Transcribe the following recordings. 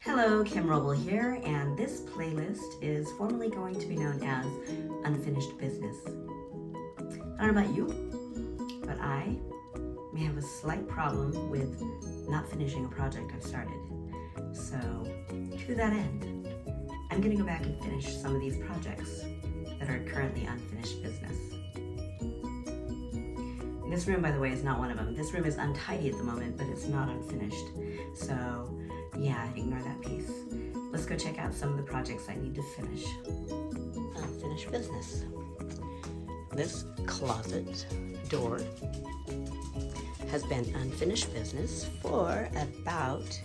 Hello, Kim Roble here, and this playlist is formally going to be known as Unfinished Business. I don't know about you, but I may have a slight problem with not finishing a project I've started. So, to that end, I'm going to go back and finish some of these projects that are currently unfinished business. This room, by the way, is not one of them. This room is untidy at the moment, but it's not unfinished. So, yeah, ignore that piece. Let's go check out some of the projects I need to finish. Unfinished business. This closet door has been unfinished business for about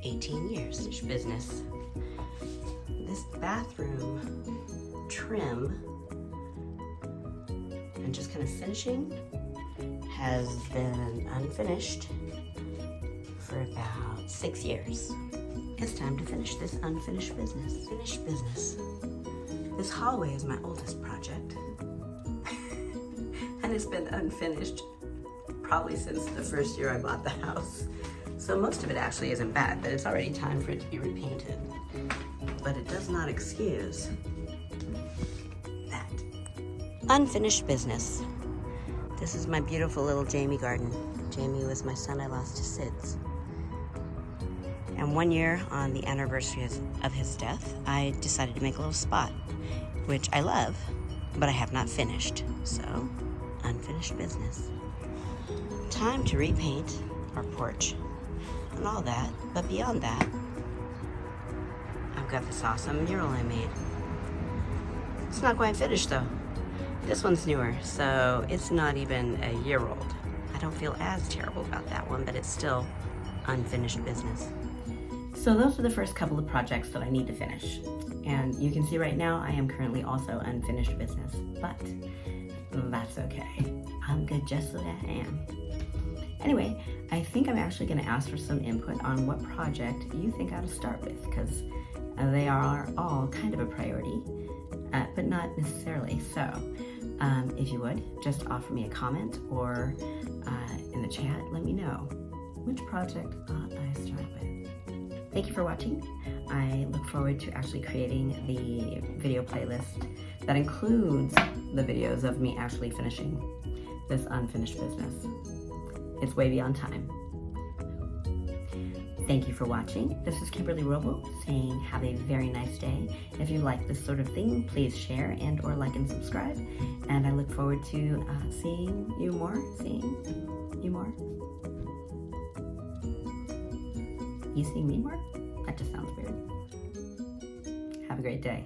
18 years. Finished business. This bathroom trim and just kind of finishing has been unfinished for about 6 years. It's time to finish this unfinished business. Finished business. This hallway is my oldest project. And it's been unfinished probably since the first year I bought the house. So most of it actually isn't bad, but it's already time for it to be repainted. But it does not excuse that. Unfinished business. This is my beautiful little Jamie garden. Jamie was my son I lost to SIDS. And 1 year on the anniversary of his death, I decided to make a little spot, which I love, but I have not finished. So, unfinished business. Time to repaint our porch and all that, but beyond that, I've got this awesome mural I made. It's not quite finished though. This one's newer, so it's not even a year old. I don't feel as terrible about that one, but it's still unfinished business. So those are the first couple of projects that I need to finish. And you can see right now I am currently also unfinished business, but that's okay. I'm good just the way I am. Anyway, I think I'm actually gonna ask for some input on what project you think I ought to start with, because they are all kind of a priority, but not necessarily. So if you would, just offer me a comment or in the chat, let me know which project ought I start with. Thank you for watching. I look forward to actually creating the video playlist that includes the videos of me actually finishing this unfinished business. It's way beyond time. Thank you for watching. This is Kimberly Roble saying have a very nice day. If you like this sort of thing, please share and or like and subscribe. And I look forward to seeing you more. You seeing me more? That just sounds weird. Have a great day.